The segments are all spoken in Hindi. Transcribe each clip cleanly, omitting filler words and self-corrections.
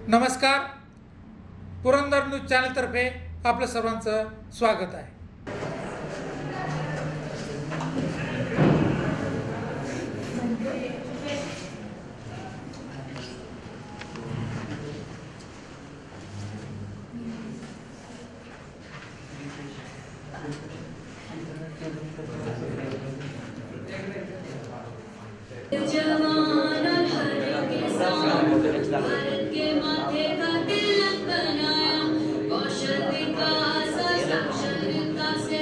नमस्कार, पुरंदर न्यूज चॅनलतर्फे आपलं सर्वांचं स्वागत आहे. भारत के माथे का तिलक बनाया, कौशल विकास साक्षरता से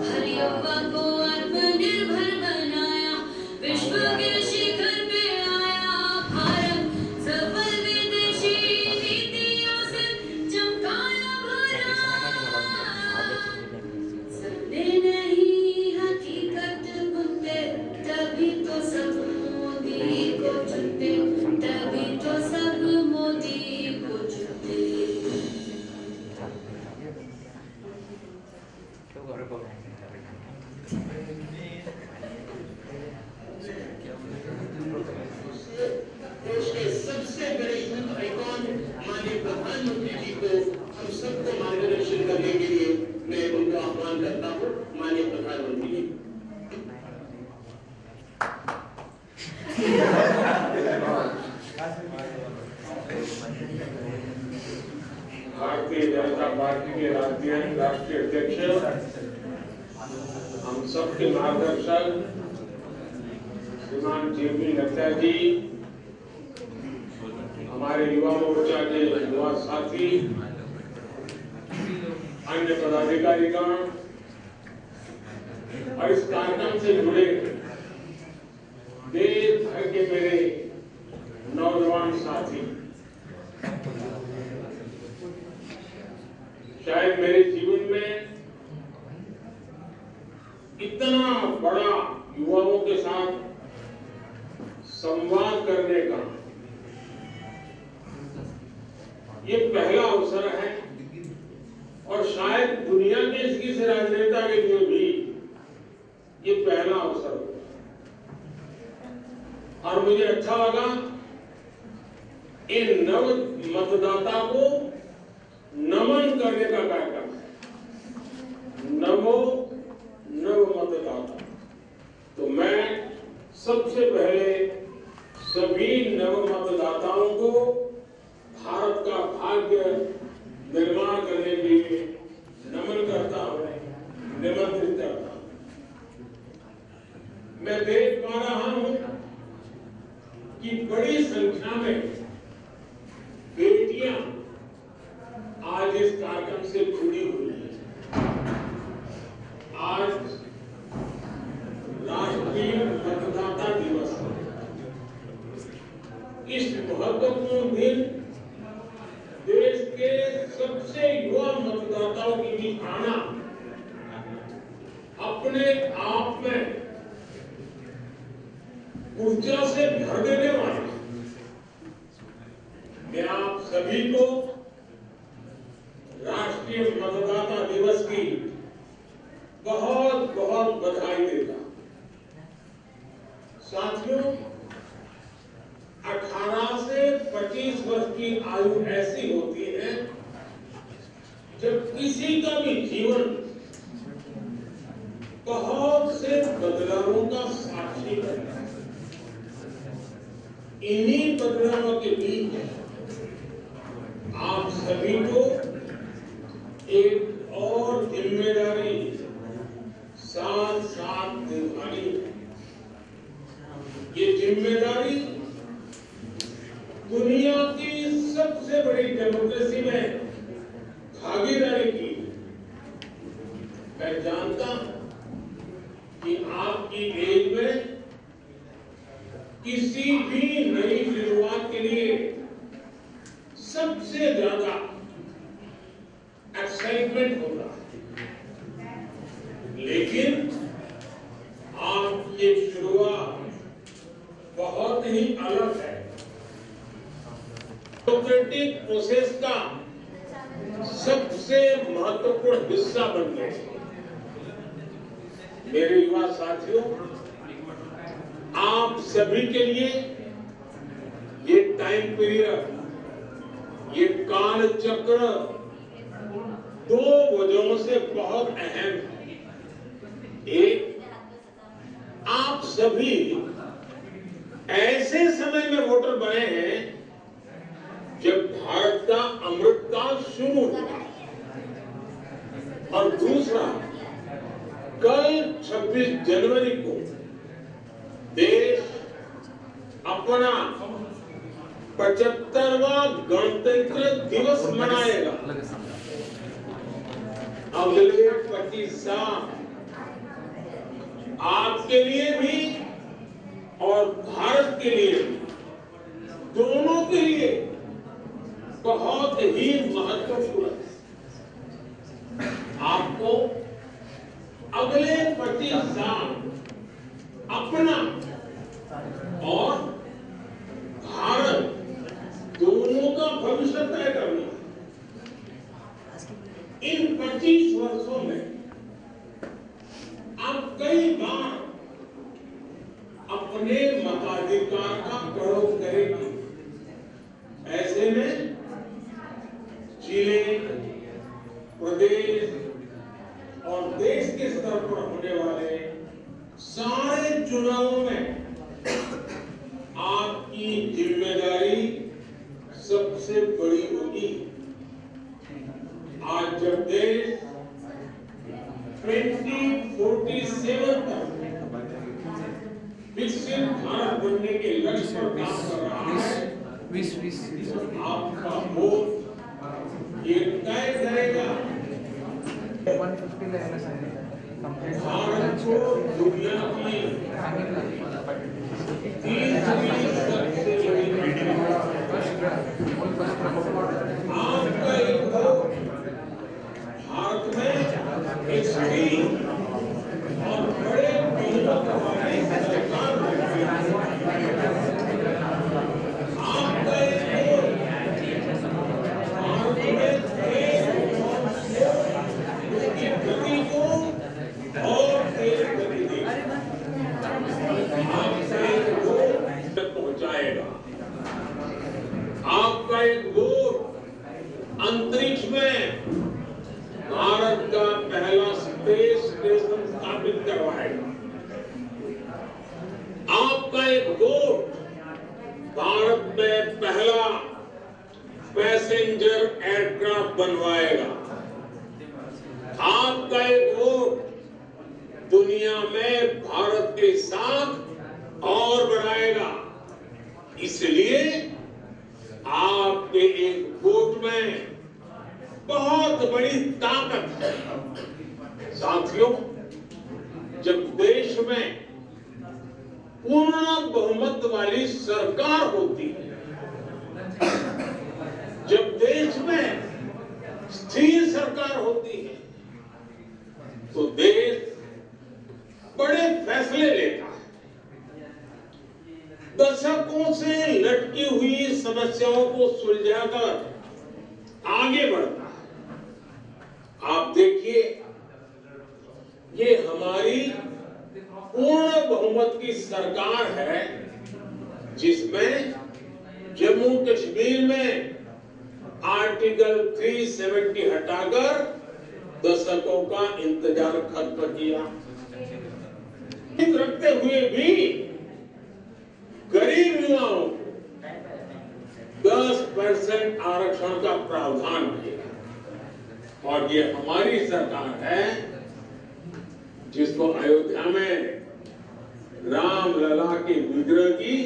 हर युवा को आत्मनिर्भर बनाया, विश्व के शिखर पे आया भारत, सफल विदेशी नीतियों से चमकाया भारत. सपने नहीं हकीकत बनते, तभी तो सब मोदी को चुनते, तभी तो सब मोदी को चुनते. देश के सबसे बड़े यूथ आइकॉन माननीय प्रधानमंत्री जी को हम सबको मार्गदर्शन करने के लिए मैं उनको आह्वान करता हूँ. माननीय प्रधानमंत्री जी. भारतीय जनता पार्टी के राष्ट्रीय अध्यक्ष, हम सबके मार्गदर्शक श्रीमान जेपी नड्डा जी, हमारे युवा मोर्चा के युवा साथी, अन्य पदाधिकारीगण और इस कार्यक्रम से जुड़े देश भर के मेरे नौजवान साथी, शायद मेरे जीवन में इतना बड़ा युवाओं के साथ संवाद करने का ये पहला अवसर है और शायद दुनिया के किसी राजनेता के लिए भी ये पहला अवसर होगा. और मुझे अच्छा लगा इन नव मतदाता को नमन करने का कार्यक्रम है. नमो नव मतदाता. तो मैं सबसे पहले सभी नव मतदाताओं को भारत का भाग्य निर्माण करने के लिए नमन करता हूं, निमंत्रित करता हूं. मैं देख पा रहा हूं कि बड़ी संख्या में बेटियां आज इस कार्यक्रम से जुड़ी हुई है. आज राष्ट्रीय मतदाता दिवस है. इस महत्वपूर्ण दिन देश के सबसे युवा मतदाताओं के बीच आना अपने आप में ऊर्जा से भर देने वाला. मैं आप सभी को राष्ट्रीय मतदाता दिवस की बहुत बहुत बधाई देता. साथियों, 18 से 25 वर्ष की आयु ऐसी होती है जब किसी का भी जीवन बहुत से बदलावों का साक्षी बनता है. इन्हीं बदलावों के बीच आप सभी को एक और जिम्मेदारी साथ साथ निभानी है. ये जिम्मेदारी दुनिया की सबसे बड़ी डेमोक्रेसी में भागीदारी की. मैं जानता हूं कि आपकी एज में किसी भी नई शुरुआत के लिए सबसे ज्यादा एक्साइटमेंट होता है, लेकिन आपकी शुरुआत बहुत ही अलग है. डेमोक्रेटिक प्रोसेस का सबसे महत्वपूर्ण हिस्सा बन गए. मेरे युवा साथियों, आप सभी के लिए ये टाइम पीरियड ये काल चक्र दो वजहों से बहुत अहम है। एक, आप सभी ऐसे समय में वोटर बने हैं जब भारत का अमृतकाल शुरू हुआ, और दूसरा, कल 26 जनवरी को देश अपना 75वां गणतंत्र दिवस मनाएगा। अगले 25 साल आपके लिए भी और भारत के लिए भी, दोनों के लिए बहुत ही महत्वपूर्ण है। आपको अगले 25 साल अपना और भारत दोनों का भविष्य तय करना। इन 25 वर्षों में आप कई बार अपने मताधिकार का प्रयोग करेंगे। ऐसे में जिले, प्रदेश और देश के स्तर पर होने वाले सारे चुनावों में आपकी जिम्मेदारी सबसे बड़ी होगी। आज जब देश 2047 तक विकसित भारत बनने के लक्ष्य पर काम कर रहा है, आपका वोट ये तय करेगा भारत को दुनिया की तीसरी सबसे बड़ी आपका एक वोट भारत में एक स्थिर और बड़े बहुमत वाली सरकार आपका एक वोट भारत में उसकी गति को और तेज गति देगी। आपका एक वोट पहुंचाएगा। आपका एक वोट अंतरिक्ष में भारत का पहला स्पेस स्टेशन स्थापित करवाएगा। आपका एक वोट भारत में पहला पैसेंजर एयरक्राफ्ट बनवाएगा। आपका एक वोट दुनिया में भारत के साथ और बढ़ाएगा। इसलिए आपके एक वोट में बहुत बड़ी ताकत है। साथियों, जब देश में पूर्ण बहुमत वाली सरकार होती है, जब देश में स्थिर सरकार होती है, तो देश बड़े फैसले लेता है। दशकों से लटकी हुई समस्याओं को सुलझाकर आगे बढ़ता है। आप देखिए, ये हमारी पूर्ण बहुमत की सरकार है, जिसमें जम्मू कश्मीर में आर्टिकल 370 हटाकर दशकों का इंतजार खत्म किया। रखते हुए भी गरीब युवाओं को 10% आरक्षण का प्रावधान किया। और ये हमारी सरकार है जिसको अयोध्या में राम लला के विग्रह की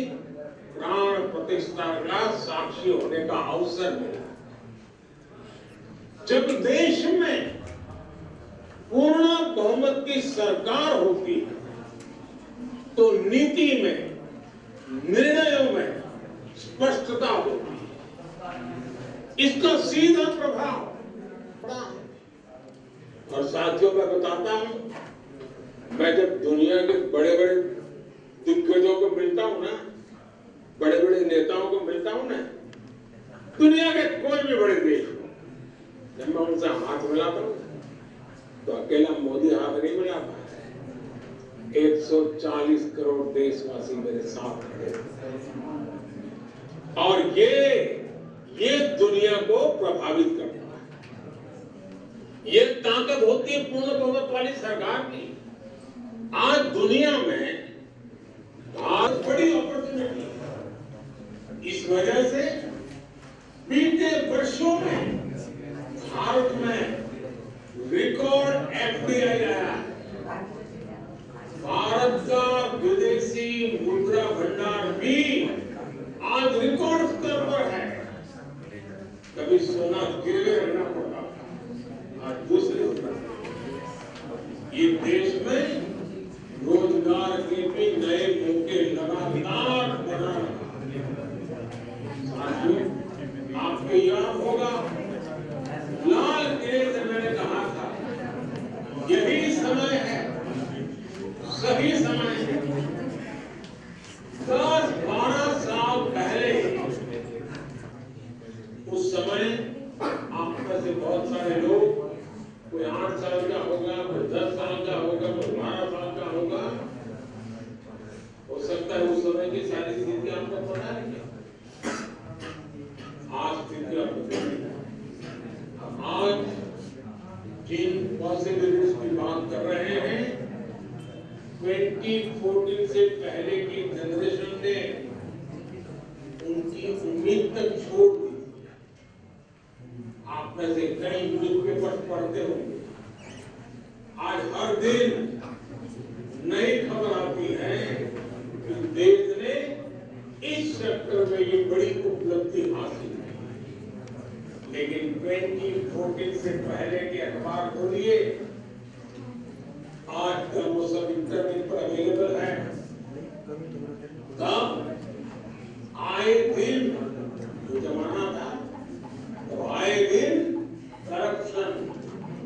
प्राण प्रतिष्ठा का साक्षी होने का अवसर मिला। जब देश में पूर्ण बहुमत की सरकार होती है, तो नीति में, निर्णयों में स्पष्टता होती है। इसका सीधा प्रभाव पड़ा है। और साथियों, मैं बताता हूं, मैं जब दुनिया के बड़े बड़े दिग्गजों को मिलता हूं ना, बड़े बड़े नेताओं को मिलता हूं ना, दुनिया के कोई भी बड़े देश हो, जब मैं उनसे हाथ मिलाता हूं तो अकेला मोदी हाथ नहीं मिलाता है। 140 करोड़ देशवासी मेरे साथ खड़े। और ये दुनिया दुनिया को प्रभावित करता है। ये ताकत होती है पूर्ण बहुमत वाली सरकार की। आज दुनिया में भारत बड़ी अपॉर्चुनिटी है। इस वजह से बीते वर्षों में भारत में रिकॉर्ड एफडीआई आया है। भारत का विदेशी मुद्रा भंडार भी आज रिकॉर्ड स्तर पर है। कभी सोना गिरवे रखना पड़ता था, आज दूसरे ये देश में रोजगार के भी नए मौके लगातार बना रहे हैं। आपको याद होगा लाल किले से मैंने कहा था यही समय है, सही समय है। 10-12 साल पहले उस समय आप में से बहुत सारे लोग, कोई 8 साल का होगा, कोई 10 साल का होगा, कोई 12 साल का होगा, हो सकता है उस समय की सारी स्थिति आपको पता नहीं है। आज स्थिति आपको पता है। आज जिन पॉसिबिलिटीज की बात कर रहे हैं 2014 से पहले की जनरेशन ने उनकी उम्मीद तक छोड़ दी। आप में से कई न्यूज़पेपर पढ़ते होंगे। आज हर दिन नई खबर आती है कि देश ने इस सेक्टर में ये बड़ी उपलब्धि हासिल की। लेकिन 2014 से पहले के अखबार खोलिए, आज का वो सब इंटरनेट पर अवेलेबल है। तब आए दिन जो जमाना था, तो आए दिन करप्शन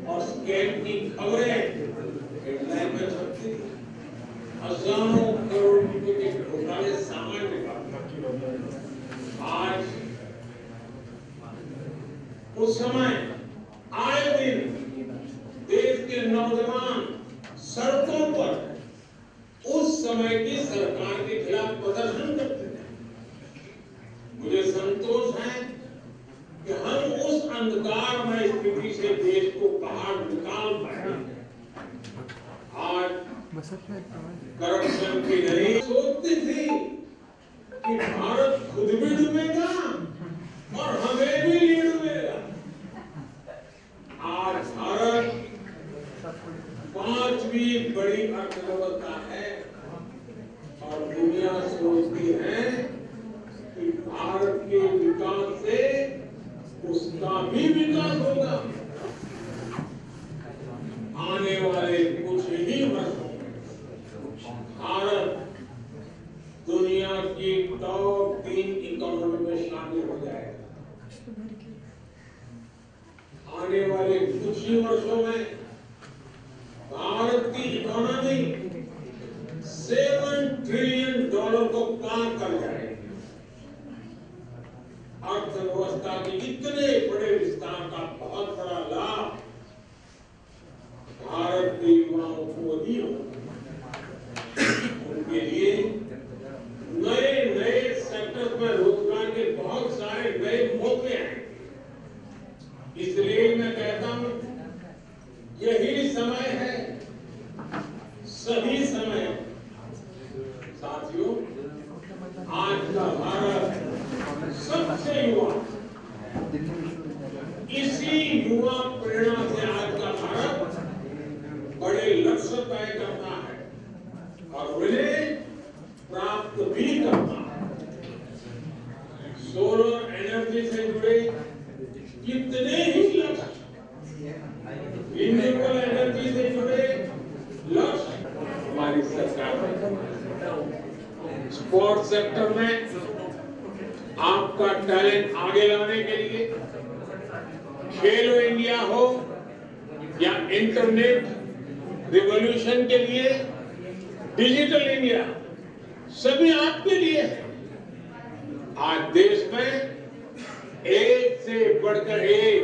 और स्कैम की खबरें हेडलाइन में छपती थी। हजारों करोड़ रुपए के घोटाले सामान्य बात। आज उस समय आए दिन देश के नौजवान सड़कों पर उस समय की सरकार के खिलाफ प्रदर्शन करते थे। मुझे संतोष है कि हम उस अंधकारमय स्थिति से देश को बाहर निकाल पाए। आज करप्शन की नहीं सोचती थी कि भारत खुद भी डूबेगा और हमें भी ये डूबेगा। आज भारत 5वीं बड़ी अर्थव्यवस्था है और दुनिया सोचती है कि भारत के विकास से उसका भी विकास होगा। आने वाले कुछ ही वर्षों में भारत दुनिया की टॉप 3 इकोनॉमी में शामिल हो जाएगा। आने वाले कुछ ही वर्षों में भारत की इकोनॉमी $7 ट्रिलियन को पार कर जाएगी। अर्थव्यवस्था के इतने बड़े विस्तार का बहुत बड़ा लाभ भारत के युवाओं को ही होगा। उनके लिए नए नए सेक्टर में रोजगार के बहुत सारे नए मौके हैं। इसलिए मैं कहता हूं यही समय है, सही समय। साथियों, आज का भारत सबसे युवा, इसी युवा प्रेरणा से आज का भारत बड़े लक्ष्य तय करता है और उन्हें प्राप्त भी करता है। सोलर एनर्जी से जुड़े कितने ही लक्ष्य, रिन्यूएबल एनर्जी से जुड़े लक्ष्य हमारी सरकार ने। स्पोर्ट्स सेक्टर में आपका टैलेंट आगे लाने के लिए खेलो इंडिया हो या इंटरनेट रिवॉल्यूशन के लिए डिजिटल इंडिया, सभी आपके लिए है। आज देश में एक से बढ़कर एक